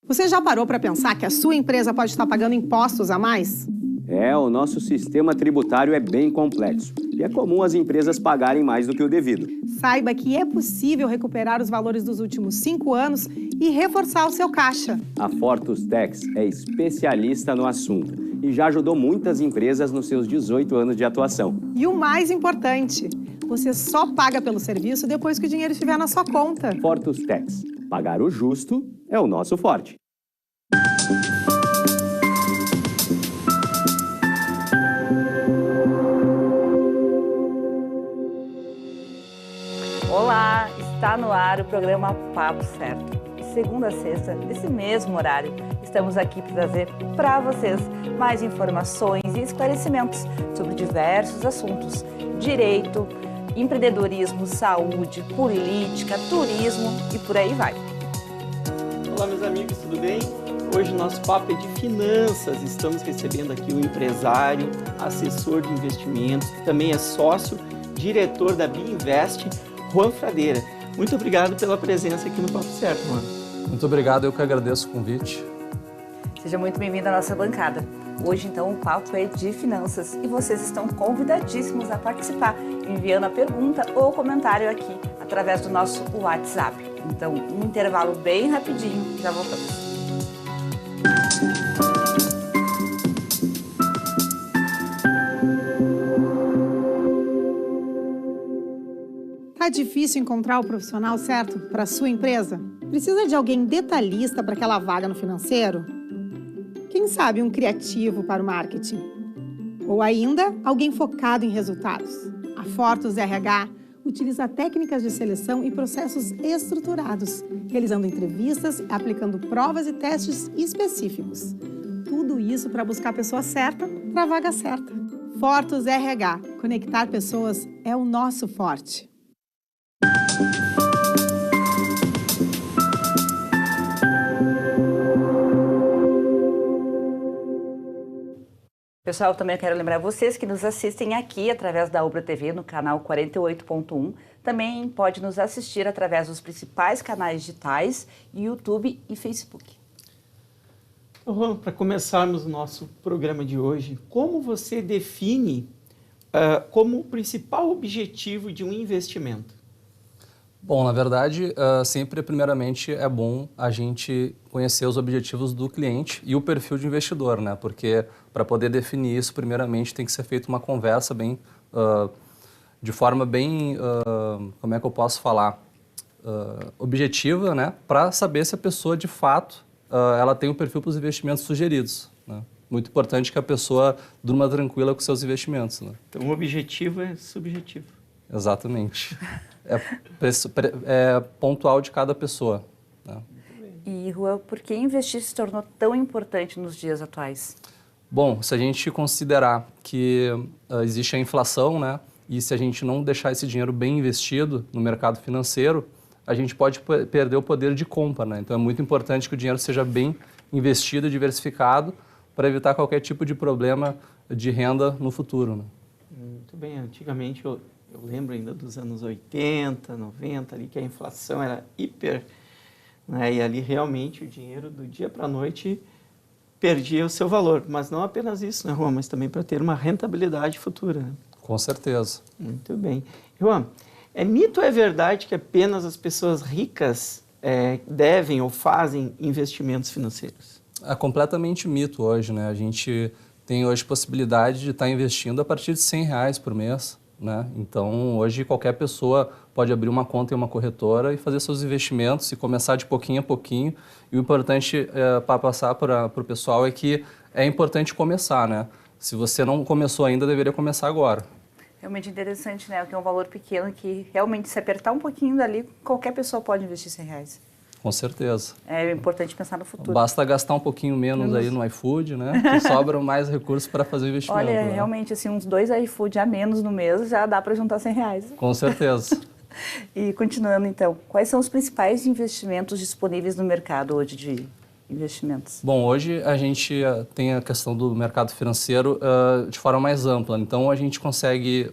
Você já parou para pensar que a sua empresa pode estar pagando impostos a mais? O nosso sistema tributário é bem complexo e é comum as empresas pagarem mais do que o devido. Saiba que é possível recuperar os valores dos últimos 5 anos e reforçar o seu caixa. A Fortus Tax é especialista no assunto e já ajudou muitas empresas nos seus 18 anos de atuação. E o mais importante, você só paga pelo serviço depois que o dinheiro estiver na sua conta. Fortus Tax. Pagar o justo é o nosso forte. Olá, está no ar o programa Papo Certo. Segunda a sexta, nesse mesmo horário, estamos aqui para trazer para vocês mais informações e esclarecimentos sobre diversos assuntos: direito, empreendedorismo, saúde, política, turismo e por aí vai. Olá, meus amigos, tudo bem? Hoje o nosso papo é de finanças. Estamos recebendo aqui um empresário, assessor de investimentos, que também é sócio, diretor da Biinvest, Juan Fradeira. Muito obrigado pela presença aqui no Papo Certo, Juan. Muito obrigado, eu que agradeço o convite. Seja muito bem-vindo à nossa bancada. Hoje, então, o papo é de finanças e vocês estão convidadíssimos a participar, enviando a pergunta ou comentário aqui, através do nosso WhatsApp. Então, um intervalo bem rapidinho, já voltamos. Tá difícil encontrar o profissional certo para a sua empresa? Precisa de alguém detalhista para aquela vaga no financeiro? Quem sabe um criativo para o marketing? Ou ainda, alguém focado em resultados? A Fortus RH utiliza técnicas de seleção e processos estruturados, realizando entrevistas e aplicando provas e testes específicos. Tudo isso para buscar a pessoa certa para a vaga certa. Fortus RH. Conectar pessoas é o nosso forte. Pessoal, também quero lembrar vocês que nos assistem aqui através da Ubra TV no canal 48.1. Também pode nos assistir através dos principais canais digitais, YouTube e Facebook. Juan, para começarmos o nosso programa de hoje, como você define como o principal objetivo de um investimento? Bom, na verdade, sempre, primeiramente, é bom a gente conhecer os objetivos do cliente e o perfil de investidor, né? Porque para poder definir isso, primeiramente, tem que ser feita uma conversa bem, de forma bem, como é que eu posso falar, objetiva, né? Para saber se a pessoa, de fato, ela tem o perfil para os investimentos sugeridos, né? Muito importante que a pessoa durma tranquila com seus investimentos, né? Então, o objetivo é subjetivo. Exatamente. É pontual de cada pessoa, né? E, Juan, por que investir se tornou tão importante nos dias atuais? Bom, se a gente considerar que existe a inflação, né, e se a gente não deixar esse dinheiro bem investido no mercado financeiro, a gente pode perder o poder de compra, né? Então é muito importante que o dinheiro seja bem investido e diversificado para evitar qualquer tipo de problema de renda no futuro, né? Muito bem. Antigamente, eu lembro ainda dos anos 80, 90, ali que a inflação era hiper, né? E ali realmente o dinheiro do dia para a noite perdia o seu valor. Mas não apenas isso, né, Juan? Mas também para ter uma rentabilidade futura, né? Com certeza. Muito bem. Juan, é mito ou é verdade que apenas as pessoas ricas devem ou fazem investimentos financeiros? É completamente mito hoje, né? A gente tem hoje possibilidade de estar investindo a partir de R$100 por mês, né? Então, hoje qualquer pessoa pode abrir uma conta em uma corretora e fazer seus investimentos e começar de pouquinho a pouquinho. E o importante para passar para o pessoal é que é importante começar, né? Se você não começou ainda, deveria começar agora. Realmente interessante, né? Que é um valor pequeno que realmente, se apertar um pouquinho dali, qualquer pessoa pode investir R$100. Com certeza. É importante pensar no futuro. Basta gastar um pouquinho menos aí no iFood, né? Que sobram mais recursos para fazer o investimento. Olha, né? realmente, assim, uns 2 iFood a menos no mês já dá para juntar R$100. Com certeza. E continuando, então, quais são os principais investimentos disponíveis no mercado hoje de investimentos? Bom, hoje a gente tem a questão do mercado financeiro de forma mais ampla. Então, a gente consegue,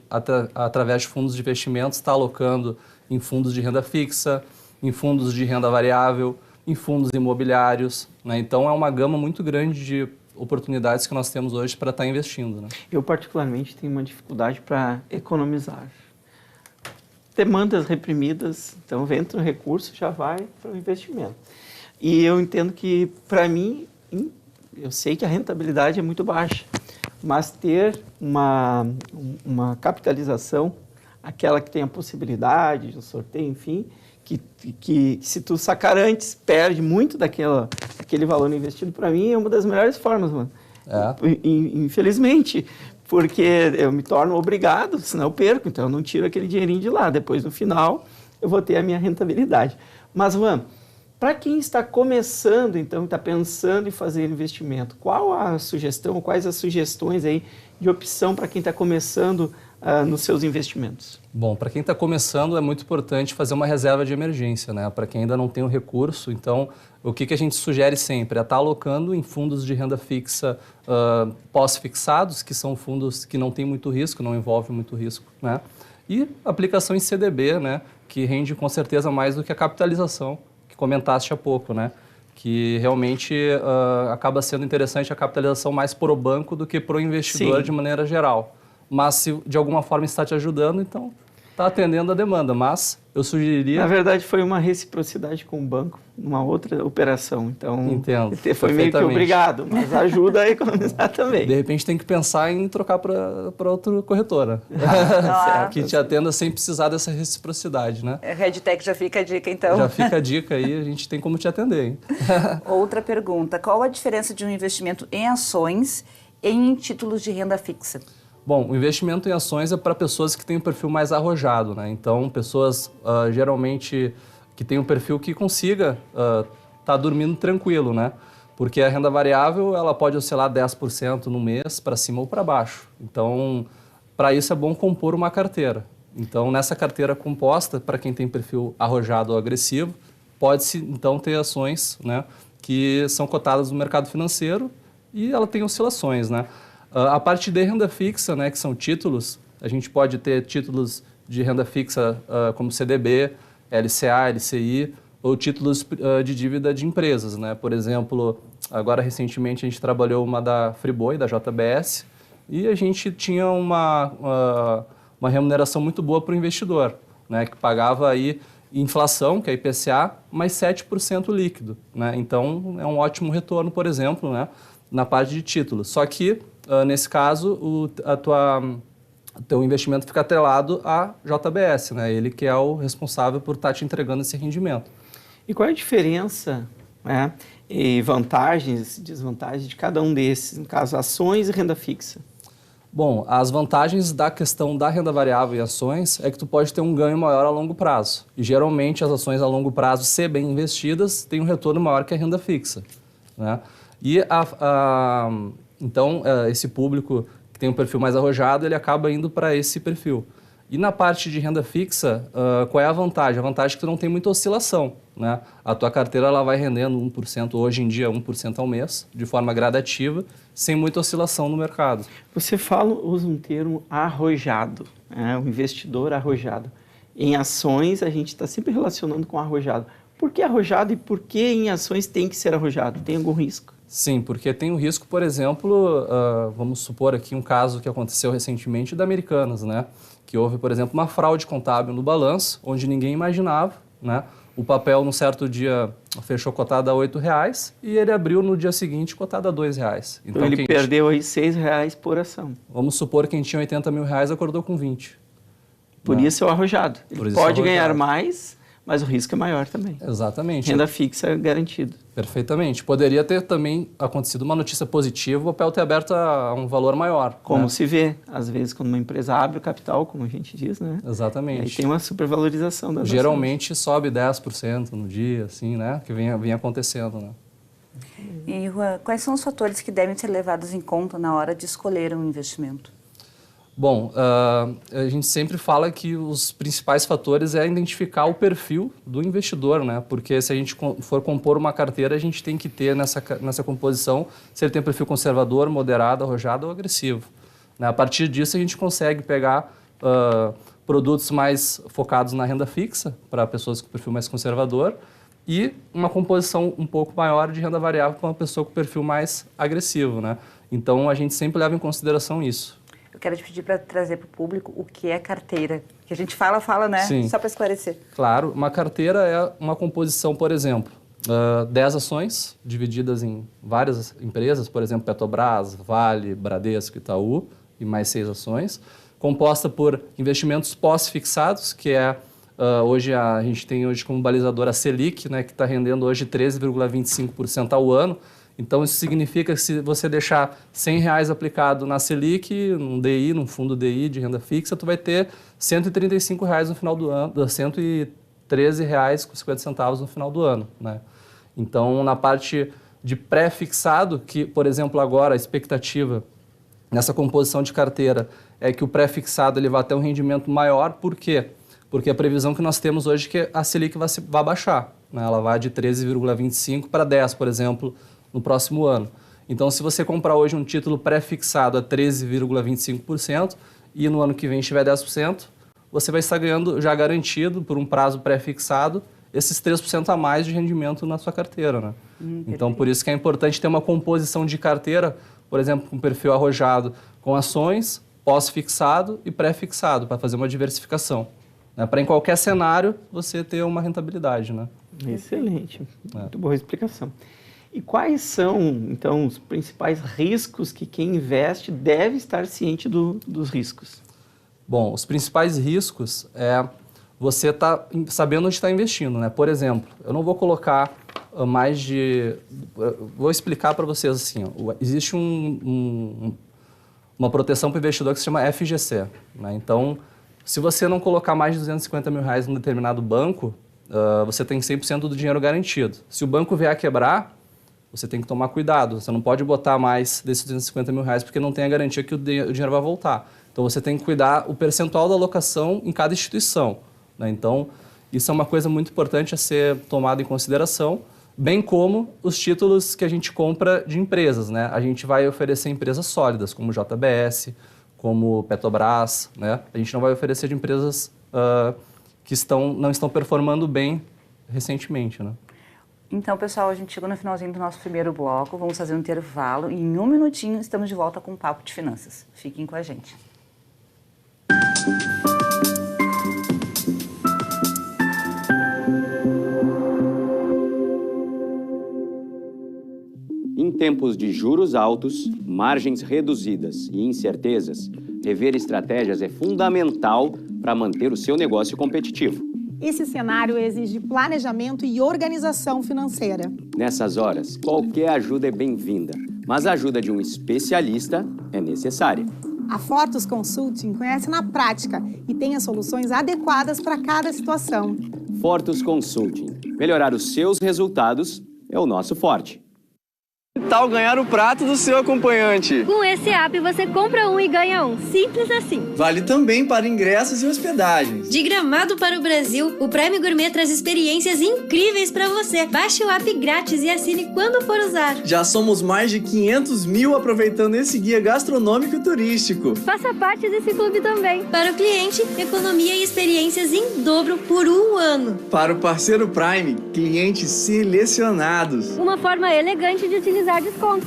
através de fundos de investimentos, estar alocando em fundos de renda fixa, em fundos de renda variável, em fundos imobiliários, né? Então, é uma gama muito grande de oportunidades que nós temos hoje para estar investindo, né? Eu, particularmente, tenho uma dificuldade para economizar. Demandas reprimidas, então entra o recurso, já vai para o investimento. E eu entendo que, para mim, eu sei que a rentabilidade é muito baixa, mas ter uma capitalização, aquela que tem a possibilidade de um sorteio, enfim, que se tu sacar antes, perde muito daquele valor investido, para mim é uma das melhores formas, mano. Infelizmente, porque eu me torno obrigado, senão eu perco, então eu não tiro aquele dinheirinho de lá. Depois, no final, eu vou ter a minha rentabilidade. Mas, Juan, para quem está começando, então, está pensando em fazer investimento, qual a sugestão, quais as sugestões aí de opção para quem está começando nos seus investimentos? Bom, para quem está começando é muito importante fazer uma reserva de emergência, né? Para quem ainda não tem o recurso, então o que a gente sugere sempre é estar alocando em fundos de renda fixa pós-fixados, que são fundos que não têm muito risco, não envolvem muito risco, né? E aplicação em CDB, né? Que rende com certeza mais do que a capitalização que comentaste há pouco, né? Que realmente acaba sendo interessante a capitalização mais para o banco do que para o investidor. Sim. De maneira geral. Mas se de alguma forma está te ajudando, então está atendendo a demanda. Mas eu sugeriria... Na verdade, foi uma reciprocidade com o banco, numa outra operação. Então, entendo, foi meio que obrigado, mas ajuda a economizar também. De repente, tem que pensar em trocar para outra corretora. Que te atenda sem precisar dessa reciprocidade, né? A RedTech já fica a dica, então. Já fica a dica aí, a gente tem como te atender, hein? Outra pergunta. Qual a diferença de um investimento em ações e em títulos de renda fixa? Bom, o investimento em ações é para pessoas que têm um perfil mais arrojado, né? Então, pessoas geralmente que têm um perfil que consiga estar dormindo tranquilo, né? Porque a renda variável, ela pode oscilar 10% no mês, para cima ou para baixo. Então, para isso é bom compor uma carteira. Então, nessa carteira composta, para quem tem perfil arrojado ou agressivo, pode-se, então, ter ações, né, que são cotadas no mercado financeiro e ela tem oscilações, né? A parte de renda fixa, né, que são títulos, a gente pode ter títulos de renda fixa como CDB, LCA, LCI, ou títulos de dívida de empresas, né? Por exemplo, agora recentemente a gente trabalhou uma da Friboi, da JBS, e a gente tinha uma remuneração muito boa para o investidor, né, que pagava aí inflação, que é IPCA, mais 7% líquido, né? Então, é um ótimo retorno, por exemplo, né, na parte de títulos. Só que, nesse caso, o teu investimento fica atrelado à JBS, né? Ele que é o responsável por estar te entregando esse rendimento. E qual é a diferença, né, e vantagens e desvantagens de cada um desses, no caso, ações e renda fixa? Bom, as vantagens da questão da renda variável e ações é que tu pode ter um ganho maior a longo prazo. E, geralmente, as ações a longo prazo, se bem investidas, têm um retorno maior que a renda fixa, né? E, então, esse público que tem um perfil mais arrojado, ele acaba indo para esse perfil. E na parte de renda fixa, qual é a vantagem? A vantagem é que tu não tem muita oscilação, né? A tua carteira ela vai rendendo 1%, hoje em dia 1% ao mês, de forma gradativa, sem muita oscilação no mercado. Você usa um termo arrojado, né? O investidor arrojado. Em ações, a gente está sempre relacionando com arrojado. Por que arrojado e por que em ações tem que ser arrojado? Tem algum risco? Sim, porque tem o risco, por exemplo, vamos supor aqui um caso que aconteceu recentemente da Americanas, né? Que houve, por exemplo, uma fraude contábil no balanço, onde ninguém imaginava, né? O papel, num certo dia, fechou cotado a R$8 e ele abriu no dia seguinte cotado a R$2. Então ele perdeu aí R$6 por ação. Vamos supor que quem tinha R$80 mil acordou com 20. Por isso é o arrojado. Ele pode ganhar mais, mas o risco é maior também. Exatamente. Renda fixa é garantido. Perfeitamente. Poderia ter também acontecido uma notícia positiva, o papel ter aberto a um valor maior. Como né? se vê, às vezes, quando uma empresa abre o capital, como a gente diz, né? Exatamente. Aí tem uma supervalorização das Geralmente sobe 10% no dia, assim, né? Que vem acontecendo, né? E, Juan, quais são os fatores que devem ser levados em conta na hora de escolher um investimento? Bom, a gente sempre fala que os principais fatores é identificar o perfil do investidor, né? Porque se a gente for compor uma carteira, a gente tem que ter nessa composição se ele tem perfil conservador, moderado, arrojado ou agressivo, né? A partir disso, a gente consegue pegar produtos mais focados na renda fixa, para pessoas com perfil mais conservador, e uma composição um pouco maior de renda variável para uma pessoa com perfil mais agressivo, né? Então, a gente sempre leva em consideração isso. Eu quero te pedir para trazer para o público o que é carteira. Que a gente fala, né? Sim. Só para esclarecer. Claro, uma carteira é uma composição, por exemplo, 10 ações divididas em várias empresas, por exemplo, Petrobras, Vale, Bradesco, Itaú, e mais 6 ações, composta por investimentos pós-fixados, que é, hoje a gente tem hoje como balizador a Selic, né, que está rendendo hoje 13,25% ao ano. Então, isso significa que se você deixar R$100 aplicado na Selic, num DI, num fundo DI de renda fixa, tu vai ter R$135 no final do ano, R$113,50 no final do ano, né? Então, na parte de pré-fixado, que, por exemplo, agora a expectativa nessa composição de carteira é que o pré-fixado ele vai ter um rendimento maior. Por quê? Porque a previsão que nós temos hoje é que a Selic vai baixar, né? Ela vai de 13,25 para 10, por exemplo, no próximo ano. Então, se você comprar hoje um título pré-fixado a 13,25% e no ano que vem tiver 10%, você vai estar ganhando já garantido por um prazo pré-fixado esses 3% a mais de rendimento na sua carteira, né? Então, por isso que é importante ter uma composição de carteira, por exemplo, com perfil arrojado, com ações, pós-fixado e pré-fixado, para fazer uma diversificação, né? Para em qualquer cenário você ter uma rentabilidade, né? Excelente, muito boa explicação. E quais são, então, os principais riscos que quem investe deve estar ciente dos riscos? Bom, os principais riscos é você estar sabendo onde está investindo, né? Por exemplo, eu não vou colocar mais de... Vou explicar para vocês assim, ó, existe uma proteção para o investidor que se chama FGC, né? Então, se você não colocar mais de R$250 mil num determinado banco, você tem 100% do dinheiro garantido. Se o banco vier a quebrar, você tem que tomar cuidado. Você não pode botar mais desses R$250 mil porque não tem a garantia que o dinheiro vai voltar. Então, você tem que cuidar o percentual da alocação em cada instituição, né? Então, isso é uma coisa muito importante a ser tomada em consideração, bem como os títulos que a gente compra de empresas, né? A gente vai oferecer empresas sólidas, como JBS, como Petrobras, né? A gente não vai oferecer de empresas que não estão performando bem recentemente, né? Então, pessoal, a gente chegou no finalzinho do nosso primeiro bloco. Vamos fazer um intervalo e em um minutinho estamos de volta com o Papo de Finanças. Fiquem com a gente. Em tempos de juros altos, margens reduzidas e incertezas, rever estratégias é fundamental para manter o seu negócio competitivo. Esse cenário exige planejamento e organização financeira. Nessas horas, qualquer ajuda é bem-vinda, mas a ajuda de um especialista é necessária. A Fortus Consulting conhece na prática e tem as soluções adequadas para cada situação. Fortus Consulting. Melhorar os seus resultados é o nosso forte. Que tal ganhar o prato do seu acompanhante? Com esse app você compra um e ganha um. Simples assim. Vale também para ingressos e hospedagens. De Gramado para o Brasil, o Prime Gourmet traz experiências incríveis para você. Baixe o app grátis e assine quando for usar. Já somos mais de 500 mil aproveitando esse guia gastronômico e turístico. Faça parte desse clube também. Para o cliente, economia e experiências em dobro por um ano. Para o parceiro Prime, clientes selecionados. Uma forma elegante de utilizar descontos.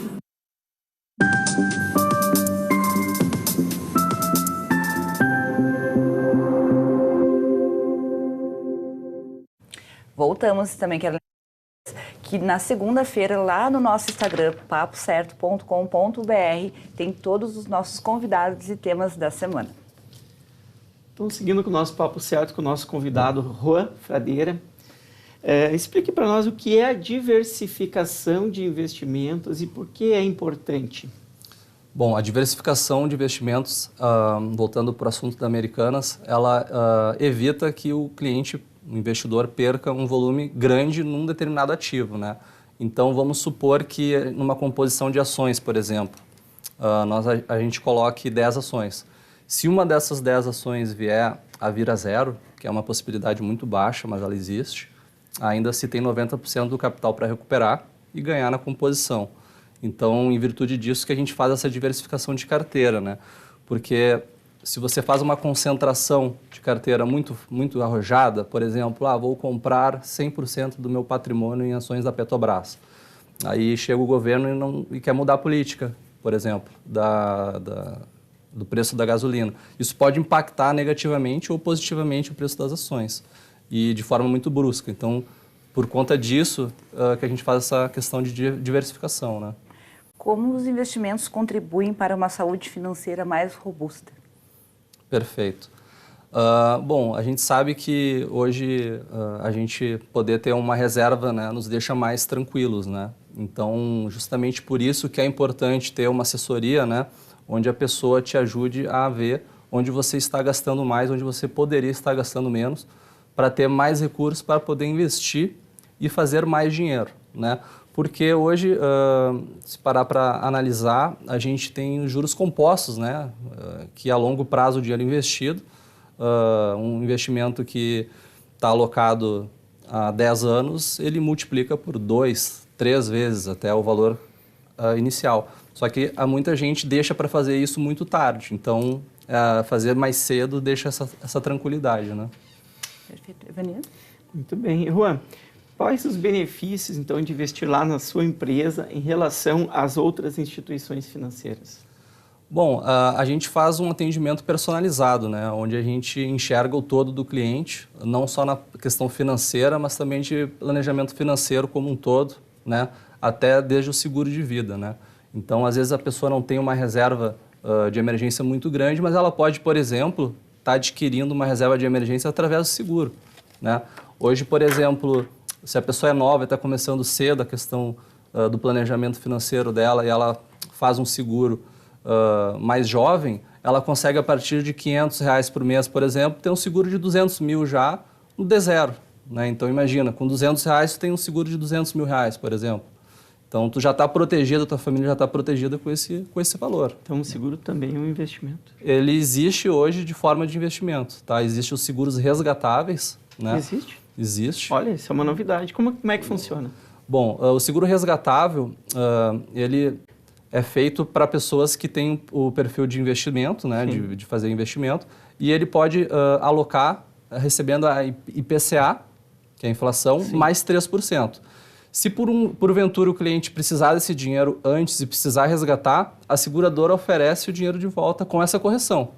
Voltamos também, quero lembrar que na segunda-feira, lá no nosso Instagram, papocerto.com.br, tem todos os nossos convidados e temas da semana. Então, seguindo com o nosso Papo Certo, com o nosso convidado, Juan Fradeira, explique para nós o que é a diversificação de investimentos e por que é importante. Bom, a diversificação de investimentos, voltando para o assunto da Americanas, ela evita que o cliente, o investidor, perca um volume grande num determinado ativo, né? Então, vamos supor que numa composição de ações, por exemplo, a gente coloque 10 ações. Se uma dessas 10 ações vier a vir a zero, que é uma possibilidade muito baixa, mas ela existe, ainda se tem 90% do capital para recuperar e ganhar na composição. Então, em virtude disso que a gente faz essa diversificação de carteira, né? Porque se você faz uma concentração de carteira muito, muito arrojada, por exemplo, vou comprar 100% do meu patrimônio em ações da Petrobras. Aí chega o governo e quer mudar a política, por exemplo, do preço da gasolina. Isso pode impactar negativamente ou positivamente o preço das ações, e de forma muito brusca. Então, por conta disso, que a gente faz essa questão de diversificação, né? Como os investimentos contribuem para uma saúde financeira mais robusta? Perfeito. Bom, a gente sabe que hoje a gente poder ter uma reserva, né, nos deixa mais tranquilos, né? Então, justamente por isso que é importante ter uma assessoria, né, onde a pessoa te ajude a ver onde você está gastando mais, onde você poderia estar gastando menos, para ter mais recursos para poder investir e fazer mais dinheiro, né? Porque hoje, se parar para analisar, a gente tem juros compostos, né? Que a longo prazo o dinheiro investido, um investimento que está alocado há 10 anos, ele multiplica por 2, 3 vezes até o valor inicial. Só que muita gente deixa para fazer isso muito tarde, então fazer mais cedo deixa essa tranquilidade, né? Perfeito. Evanildo? Muito bem. Juan, quais os benefícios, então, de investir lá na sua empresa em relação às outras instituições financeiras? Bom, a gente faz um atendimento personalizado, né, onde a gente enxerga o todo do cliente, não só na questão financeira, mas também de planejamento financeiro como um todo, né, até desde o seguro de vida, né. Então, às vezes a pessoa não tem uma reserva de emergência muito grande, mas ela pode, por exemplo, estar adquirindo uma reserva de emergência através do seguro, né. Hoje, por exemplo, se a pessoa é nova e está começando cedo a questão do planejamento financeiro dela e ela faz um seguro mais jovem, ela consegue, a partir de R$500 por mês, por exemplo, ter um seguro de 200 mil já no D0, né? Então, imagina, com R$200 tu tem um seguro de 200 mil reais, por exemplo. Então, tu já está protegido, tua família já está protegida com esse valor. Então, o seguro também é um investimento? Ele existe hoje de forma de investimento, tá? Existem os seguros resgatáveis, né? Existe? Existe. Olha, isso é uma novidade. Como é que funciona? Bom, o seguro resgatável, ele é feito para pessoas que têm o perfil de investimento, né, de fazer investimento, e ele pode alocar recebendo a IPCA, que é a inflação, sim, mais 3%. Se porventura o cliente precisar desse dinheiro antes e precisar resgatar, a seguradora oferece o dinheiro de volta com essa correção.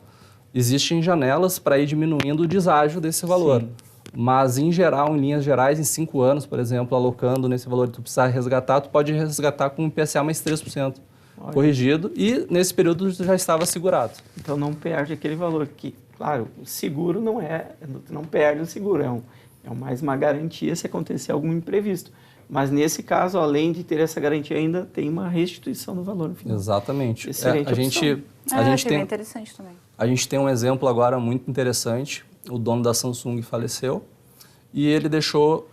Existem janelas para ir diminuindo o deságio desse valor. Sim. Mas, em geral, em linhas gerais, em 5 anos, por exemplo, alocando nesse valor que tu precisar resgatar, tu pode resgatar com um IPCA mais 3%. Olha. Corrigido, e nesse período tu já estava segurado. Então não perde aquele valor que, claro, o seguro não perde o seguro, é mais uma garantia se acontecer algum imprevisto. Mas nesse caso, além de ter essa garantia, ainda tem uma restituição do valor no final. Exatamente. Excelente opção. A gente tem, interessante também. A gente tem um exemplo agora muito interessante. O dono da Samsung faleceu e ele deixou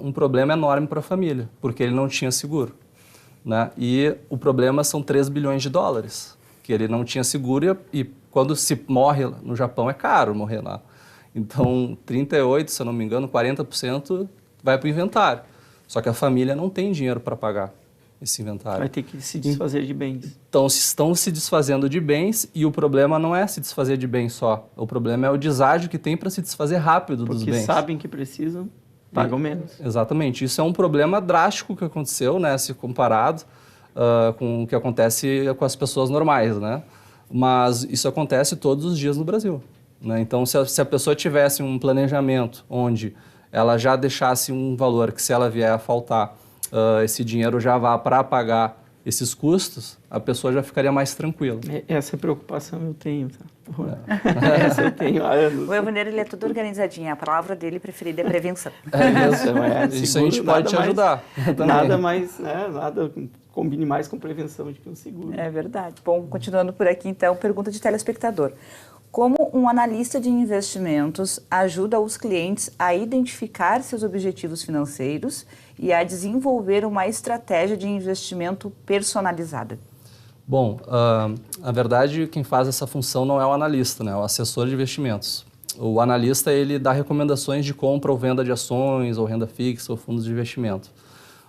um problema enorme para a família, porque ele não tinha seguro, né? E o problema são 3 bilhões de dólares, que ele não tinha seguro e quando se morre no Japão é caro morrer lá. Então, 38%, se eu não me engano, 40% vai para o inventário. Só que a família não tem dinheiro para pagar esse inventário. Vai ter que se desfazer de bens. Então, estão se desfazendo de bens e o problema não é se desfazer de bens só. O problema é o deságio que tem para se desfazer rápido dos bens. Porque sabem que precisam, pagam menos. Exatamente. Isso é um problema drástico que aconteceu, né, se comparado com o que acontece com as pessoas normais, né? Mas isso acontece todos os dias no Brasil, né? Então, se a pessoa tivesse um planejamento onde ela já deixasse um valor que, se ela vier a faltar, esse dinheiro já vá para pagar esses custos, a pessoa já ficaria mais tranquila. Essa preocupação eu tenho, tá? Essa eu tenho há anos. O Evanildo, ele é tudo organizadinho. A palavra dele preferida é prevenção. Isso a gente pode te ajudar. Nada mais, né? Nada combine mais com prevenção do que um seguro. É verdade. Bom, continuando por aqui, então, pergunta de telespectador. Como um analista de investimentos ajuda os clientes a identificar seus objetivos financeiros e a desenvolver uma estratégia de investimento personalizada? Bom, na verdade, quem faz essa função não é o analista, né? É o assessor de investimentos. O analista, ele dá recomendações de compra ou venda de ações, ou renda fixa, ou fundos de investimento.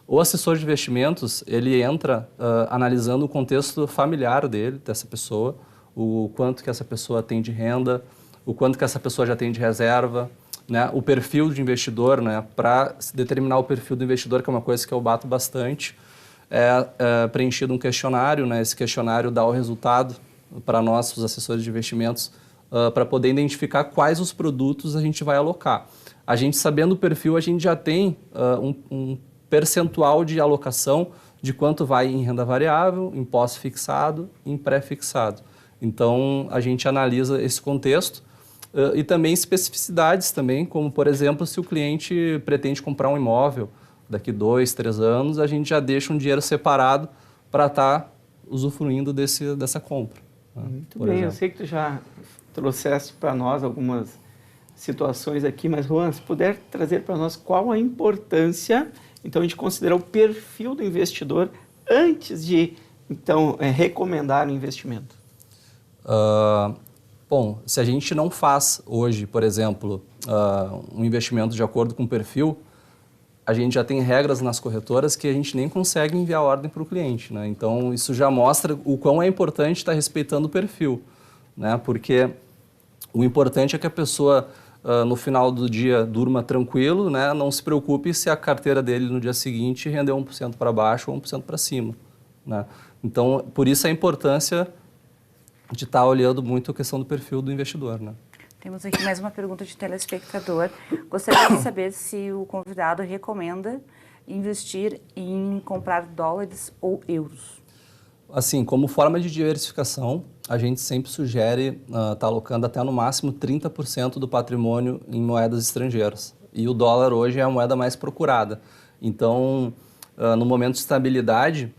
O assessor de investimentos, ele entra analisando o contexto familiar dele, dessa pessoa, o quanto que essa pessoa tem de renda, o quanto que essa pessoa já tem de reserva, né? O perfil de investidor, né? Para determinar o perfil do investidor, que é uma coisa que eu bato bastante, é preenchido um questionário, né? Esse questionário dá o resultado para nós, os assessores de investimentos, para poder identificar quais os produtos a gente vai alocar. A gente, sabendo o perfil, a gente já tem um percentual de alocação de quanto vai em renda variável, em pós-fixado e em pré-fixado. Então, a gente analisa esse contexto e também especificidades também, como, por exemplo, se o cliente pretende comprar um imóvel daqui 2, 3 anos, a gente já deixa um dinheiro separado para estar usufruindo dessa compra. Muito bem, eu sei que tu já trouxeste para nós algumas situações aqui, mas Juan, se puder trazer para nós qual a importância, então, a gente considerar o perfil do investidor antes de, então, recomendar o investimento. Bom, se a gente não faz hoje, por exemplo, um investimento de acordo com o perfil, a gente já tem regras nas corretoras que a gente nem consegue enviar ordem para o cliente, né? Então, isso já mostra o quão é importante estar respeitando o perfil, né? Porque o importante é que a pessoa, no final do dia, durma tranquilo, né? Não se preocupe se a carteira dele no dia seguinte rendeu 1% para baixo ou 1% para cima, né? Então, por isso a importância de estar olhando muito a questão do perfil do investidor, né? Temos aqui mais uma pergunta de telespectador. Gostaria de saber se o convidado recomenda investir em comprar dólares ou euros. Assim, como forma de diversificação, a gente sempre sugere estar alocando até no máximo 30% do patrimônio em moedas estrangeiras. E o dólar hoje é a moeda mais procurada. Então, no momento de estabilidade,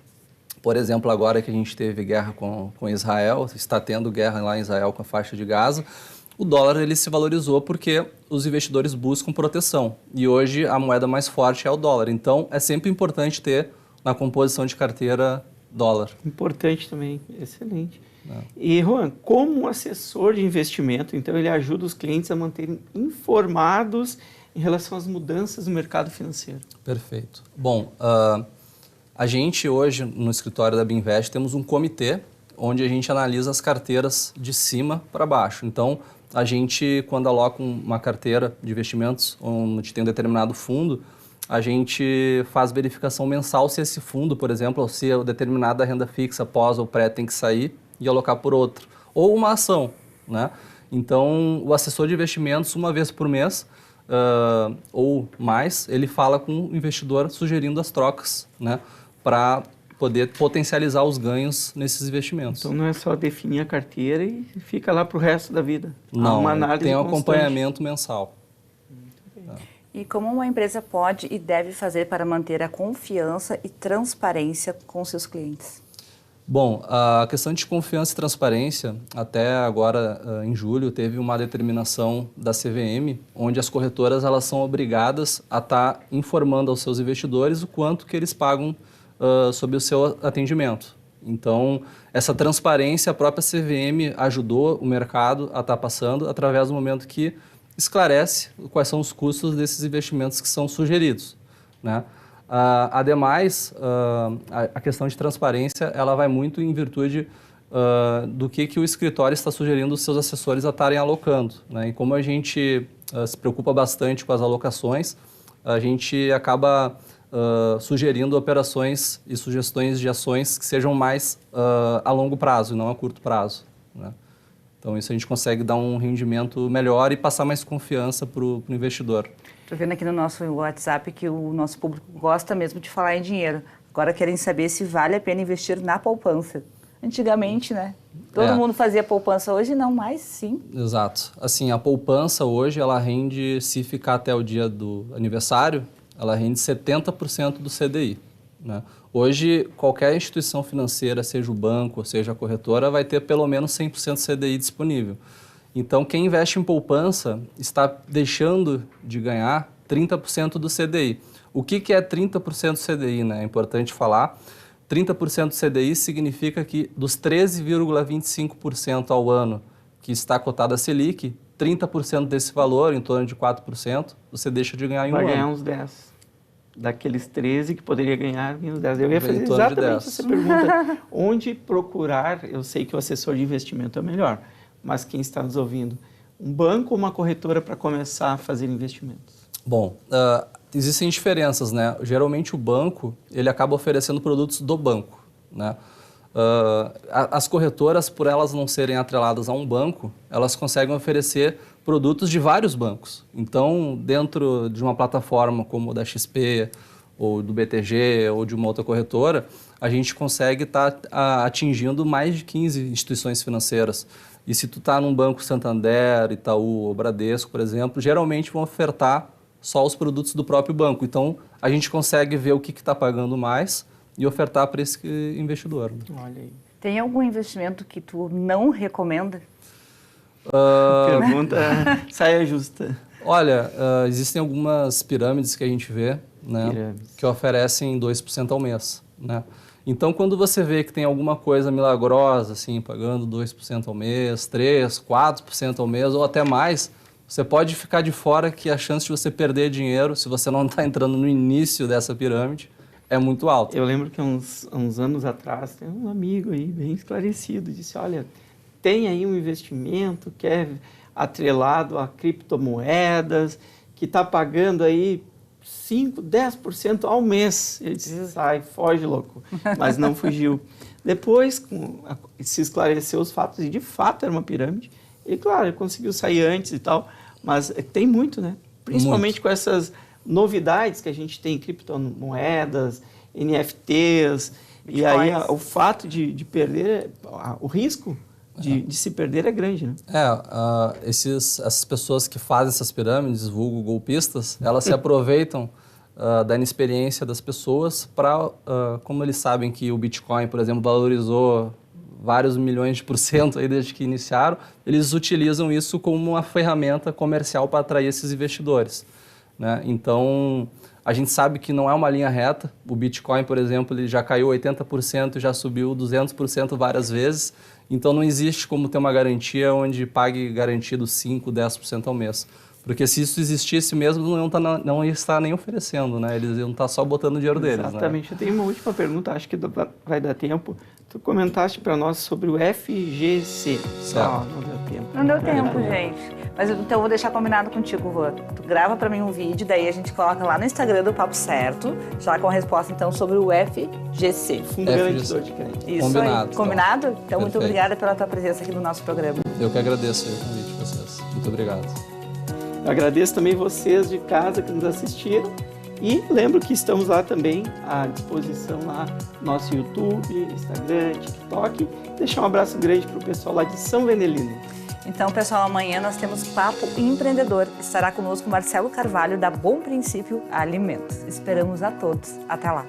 por exemplo, agora que a gente teve guerra com Israel, está tendo guerra lá em Israel com a faixa de Gaza, o dólar ele se valorizou porque os investidores buscam proteção. E hoje a moeda mais forte é o dólar. Então, é sempre importante ter na composição de carteira dólar. Importante também, excelente. E, Juan, como assessor de investimento, então ele ajuda os clientes a manterem informados em relação às mudanças do mercado financeiro. Perfeito. Bom, a gente hoje no escritório da Binvest temos um comitê onde a gente analisa as carteiras de cima para baixo. Então, a gente, quando aloca uma carteira de investimentos onde tem um determinado fundo, a gente faz verificação mensal se esse fundo, por exemplo, ou se determinada renda fixa pós ou pré tem que sair e alocar por outro. Ou uma ação, né? Então, o assessor de investimentos, uma vez por mês, ou mais, ele fala com o investidor sugerindo as trocas, né? Para poder potencializar os ganhos nesses investimentos. Então, não é só definir a carteira e fica lá para o resto da vida. Não, uma análise tem um constante. acompanhamento mensal. E como uma empresa pode e deve fazer para manter a confiança e transparência com seus clientes? Bom, a questão de confiança e transparência, até agora em julho, teve uma determinação da CVM, onde as corretoras elas são obrigadas a estar informando aos seus investidores o quanto que eles pagam sobre o seu atendimento. Então, essa transparência, a própria CVM ajudou o mercado a estar passando através do momento que esclarece quais são os custos desses investimentos que são sugeridos, né? Ademais, a questão de transparência ela vai muito em virtude do que o escritório está sugerindo os seus assessores a estarem alocando, né? E como a gente se preocupa bastante com as alocações, a gente acaba sugerindo operações e sugestões de ações que sejam mais a longo prazo e não a curto prazo, né? Então, isso a gente consegue dar um rendimento melhor e passar mais confiança para o investidor. Estou vendo aqui no nosso WhatsApp que o nosso público gosta mesmo de falar em dinheiro. Agora querem saber se vale a pena investir na poupança. Antigamente, né? Todo mundo fazia poupança, hoje não, mas sim. Exato. Assim, a poupança hoje, ela rende, se ficar até o dia do aniversário, ela rende 70% do CDI, né? Hoje, qualquer instituição financeira, seja o banco, seja a corretora, vai ter pelo menos 100% CDI disponível. Então, quem investe em poupança está deixando de ganhar 30% do CDI. O que é 30% do CDI, né? É importante falar. 30% do CDI significa que dos 13,25% ao ano que está cotada a Selic, 30% desse valor, em torno de 4%, você deixa de ganhar em um ano. Vai ganhar uns 10. daqueles 13 que poderia ganhar menos 10. Eu ia fazer Em torno de exatamente 10. essa pergunta. Onde procurar? Eu sei que o assessor de investimento é melhor, mas quem está nos ouvindo, um banco ou uma corretora para começar a fazer investimentos? Bom, existem diferenças, né? Geralmente o banco, ele acaba oferecendo produtos do banco, né? As corretoras, por elas não serem atreladas a um banco, elas conseguem oferecer produtos de vários bancos. Então, dentro de uma plataforma como a da XP, ou do BTG, ou de uma outra corretora, a gente consegue estar atingindo mais de 15 instituições financeiras. E se tu está num banco Santander, Itaú ou Bradesco, por exemplo, geralmente vão ofertar só os produtos do próprio banco. Então, a gente consegue ver o que está pagando mais e ofertar para esse investidor. Olha aí. Tem algum investimento que tu não recomenda? Pergunta saia justa. Olha, existem algumas pirâmides que a gente vê, né, que oferecem 2% ao mês, né? Então, quando você vê que tem alguma coisa milagrosa, assim, pagando 2% ao mês, 3%, 4% ao mês ou até mais, você pode ficar de fora que a chance de você perder dinheiro, se você não está entrando no início dessa pirâmide, é muito alta. Eu lembro que uns anos atrás, tem um amigo aí bem esclarecido, disse, olha, tem aí um investimento que é atrelado a criptomoedas, que está pagando aí 5%, 10% ao mês. Ele disse, sai, foge, louco. Mas não fugiu. Depois, se esclareceu os fatos, e de fato era uma pirâmide. E claro, ele conseguiu sair antes e tal, mas tem muito, né? Principalmente muito. Com essas novidades que a gente tem, criptomoedas, NFTs, Bitcoins. E aí o fato de perder, o risco de se perder é grande, né? Essas pessoas que fazem essas pirâmides, vulgo golpistas, elas se aproveitam da inexperiência das pessoas para, como eles sabem que o Bitcoin, por exemplo, valorizou vários milhões de % aí desde que iniciaram, eles utilizam isso como uma ferramenta comercial para atrair esses investidores, né? Então, a gente sabe que não é uma linha reta. O Bitcoin, por exemplo, ele já caiu 80% e já subiu 200% várias vezes. Então, não existe como ter uma garantia onde pague garantido 5%, 10% ao mês. Porque se isso existisse mesmo, não ia estar nem oferecendo, né? Eles iam estar só botando o dinheiro deles. Exatamente. Né? Eu tenho uma última pergunta, acho que vai dar tempo. Tu comentaste para nós sobre o FGC. Certo. Não deu tempo. Não deu tempo, gente. Mas então eu vou deixar combinado contigo, Rô. Tu grava para mim um vídeo, daí a gente coloca lá no Instagram do Papo Certo, já com a resposta então sobre o FGC. Fundo Garantidor de Crédito. Isso Combinado. Aí. Combinado? Então, Perfeito. Muito obrigada pela tua presença aqui no nosso programa. Eu que agradeço aí o convite de vocês. Muito obrigado. Eu agradeço também vocês de casa que nos assistiram. E lembro que estamos lá também à disposição lá no nosso YouTube, Instagram, TikTok. Deixar um abraço grande para o pessoal lá de São Vendelino. Então, pessoal, amanhã nós temos Papo Empreendedor. Estará conosco Marcelo Carvalho, da Bom Princípio Alimentos. Esperamos a todos. Até lá.